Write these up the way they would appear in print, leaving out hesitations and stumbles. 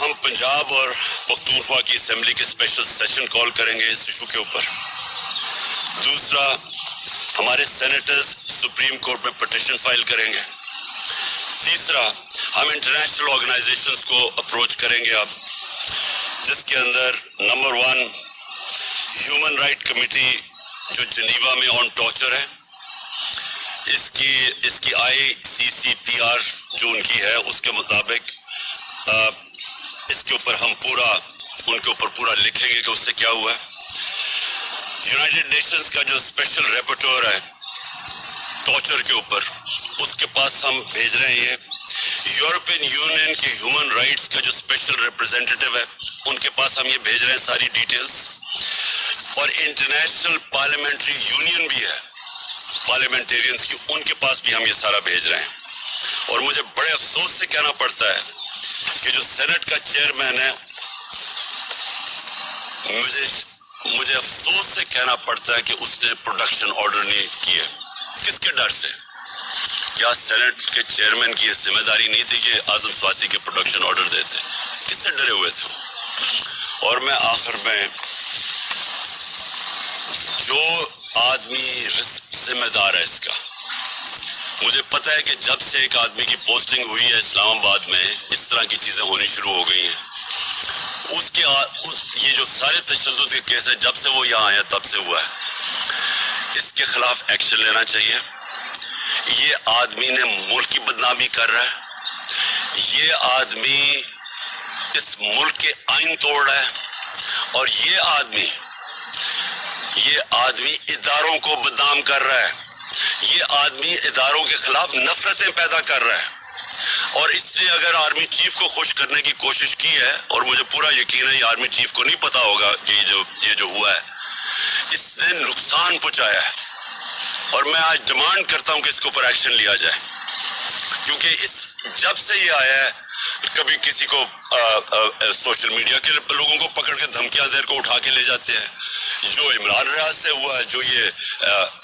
ہم پنجاب اور پختونخوا کی اسمبلی کے اسپیشل سیشن کال کریں گے اس ایشو کے اوپر. دوسرا، ہمارے سینیٹرز سپریم کورٹ میں پٹیشن فائل کریں گے. تیسرا، ہم انٹرنیشنل آرگنائزیشنز کو اپروچ کریں گے اب، جس کے اندر نمبر 1 ہیومن رائٹ کمیٹی جو جنیوا میں آن ٹارچر ہے، اس کی ICCPR جو ان کی ہے اس کے مطابق اس کے اوپر ہم ان کے اوپر پورا لکھیں گے کہ اس سے کیا ہوا ہے. یونائٹڈ نیشنز کا جو اسپیشل ریپورٹر ہے ٹارچر کے اوپر، اس کے پاس ہم بھیج رہے ہیں. یورپین یونین کے ہیومن رائٹس کا جو اسپیشل ریپرزینٹیٹیو ہے ان کے پاس ہم یہ بھیج رہے ہیں ساری ڈیٹیلز. اور انٹرنیشنل پارلیمنٹری یونین بھی ہے پارلیمنٹیرینز کی، ان کے پاس بھی ہم یہ سارا بھیج رہے ہیں. اور مجھے بڑے افسوس سے کہنا پڑتا ہے کہ جو سینٹ کا چیئرمین ہے، مجھے افسوس سے کہنا پڑتا ہے کہ اس نے پروڈکشن آرڈر نہیں کیے. کس کے ڈر سے؟ کیا سینٹ کے چیئرمین کی یہ ذمہ داری نہیں تھی کہ اعظم سواتی کے پروڈکشن آرڈر دیتے؟ کس سے ڈرے ہوئے تھے؟ اور میں آخر میں، جو آدمی ذمہ دار ہے اس کا، مجھے پتہ ہے کہ جب سے ایک آدمی کی پوسٹنگ ہوئی ہے اسلام آباد میں، اس طرح کی چیزیں ہونی شروع ہو گئی ہیں. یہ جو سارے تشدد کے کیس ہیں جب سے وہ یہاں آیا تب سے ہوا ہے. اس کے خلاف ایکشن لینا چاہیے. یہ آدمی نے ملک کی بدنامی کر رہا ہے، یہ آدمی اس ملک کے آئین توڑ رہا ہے، اور یہ آدمی اداروں کو بدنام کر رہا ہے. یہ آدمی اداروں کے خلاف نفرتیں پیدا کر رہا ہے. اور اس سے اگر آرمی چیف کو خوش کرنے کی کوشش کی ہے، اور مجھے پورا یقین ہے یہ آرمی چیف کو نہیں پتا ہوگا کہ یہ جو ہوا ہے اس نے نقصان پہنچایا ہے. اور میں آج ڈیمانڈ کرتا ہوں کہ اس کے اوپر ایکشن لیا جائے، کیونکہ جب سے یہ آیا ہے کبھی کسی کو سوشل میڈیا کے لوگوں کو پکڑ کے دھمکیاں دے کر اٹھا کے لے جاتے ہیں. جو عمران ریاض سے ہوا، جو یہ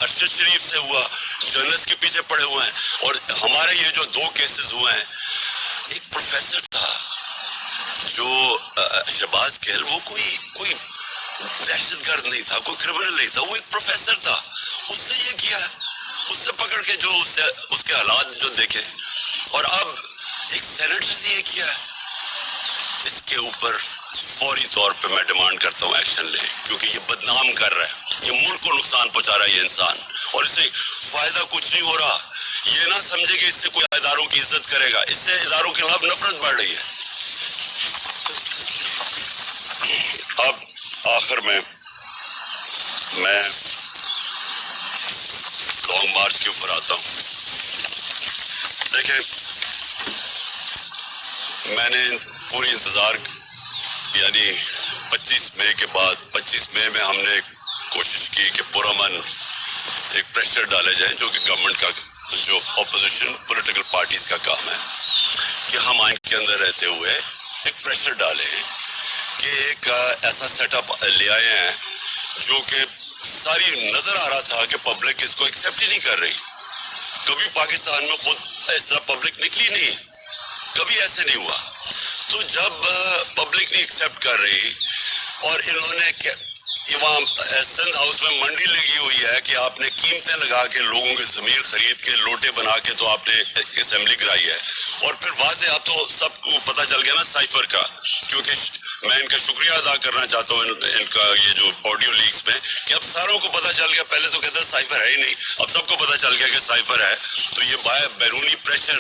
ارشد شریف سے ہوا، جرنلسٹ کے پیچھے پڑے ہوئے ہیں. اور ہمارے یہ جو 2 کیسز ہوئے ہیں، ایک پروفیسر تھا جو شہباز کہل، وہ کوئی دہشت گرد نہیں تھا، کوئی کرمنل نہیں تھا، وہ ایک پروفیسر تھا. اس سے یہ کیا ہے، اس سے پکڑ کے جو اس کے حالات جو دیکھے. اور اب ایک سینیٹر سے یہ کیا ہے. اس کے اوپر فوری طور پہ میں ڈیمانڈ کرتا ہوں ایکشن لیں، کیونکہ یہ بدنام کر رہا ہے، یہ ملک کو نقصان پہنچا رہا ہے یہ انسان، اور اس سے فائدہ کچھ نہیں ہو رہا. یہ نہ سمجھے کہ اس سے کوئی اداروں کی عزت کرے گا، اس سے اداروں کے خلاف نفرت بڑھ رہی ہے. اب آخر میں لانگ مارچ کے اوپر آتا ہوں. دیکھیں، میں نے پوری انتظار، یعنی 25 مئی کے بعد 25 مئی میں ہم نے کوشش کی کہ پرامن ایک پریشر ڈالا جائے، جو کہ گورنمنٹ کا، جو اپوزیشن پولیٹیکل پارٹیز کا کام ہے، کہ ہم آئین کے اندر رہتے ہوئے ایک پریشر ڈالیں کہ ایک ایسا سیٹ اپ لے آئے ہیں جو کہ ساری نظر آ رہا تھا کہ پبلک اس کو ایکسیپٹ ہی نہیں کر رہی. کبھی پاکستان میں خود اس طرح پبلک نکلی نہیں، کبھی ایسے نہیں ہوا. تو جب پبلک نہیں ایکسیپٹ کر رہی، اور انہوں نے وہاں سندھ ہاؤس میں منڈی لگی ہوئی ہے کہ آپ نے قیمتیں لگا کے لوگوں کے ضمیر خرید کے لوٹے بنا کے تو آپ نے اسمبلی کرائی ہے. اور پھر واضح اب تو سب کو پتہ چل گیا نا سائفر کا، کیونکہ میں ان کا شکریہ ادا کرنا چاہتا ہوں ان کا یہ جو آڈیو لیکس میں، کہ اب ساروں کو پتہ چل گیا. پہلے تو کہتے ہیں سائفر ہے ہی نہیں، اب سب کو پتہ چل گیا کہ سائفر ہے. تو یہ بیرونی پریشر،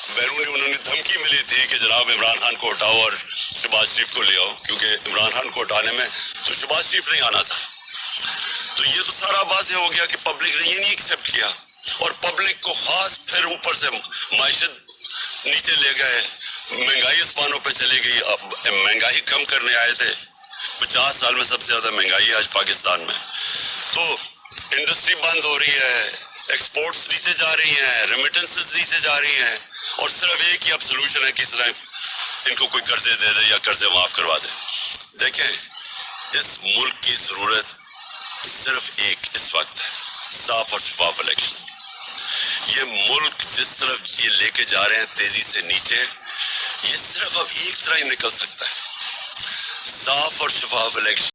انہوں نے دھمکی ملی تھی کہ جناب عمران خان کو ہٹاؤ اور شہباز شریف کو لے آؤ، کیونکہ عمران خان کو ہٹانے میں تو شہباز شریف نہیں آنا تھا. تو یہ تو سارا واضح ہو گیا کہ پبلک نے یہ نہیں ایکسیپٹ کیا، اور پبلک کو خاص پھر اوپر سے معیشت نیچے لے گئے، مہنگائی آسمانوں پہ چلی گئی. اب مہنگائی کم کرنے آئے تھے، 50 سال میں سب سے زیادہ مہنگائی ہے آج پاکستان میں. تو انڈسٹری بند ہو رہی ہے، ایکسپورٹس نیچے جا رہی ہیں، ریمیٹنسز نیچے جا رہی ہیں، اور صرف ایک ہی اب سلوشن ہے کس طرح ان کو کوئی قرضے دے دے یا قرضے معاف کروا دے. دیکھیں، اس ملک کی ضرورت صرف ایک اس وقت ہے، صاف اور شفاف الیکشن. یہ ملک جس طرف یہ لے کے جا رہے ہیں تیزی سے نیچے، یہ صرف اب ایک طرح ہی نکل سکتا ہے، صاف اور شفاف الیکشن۔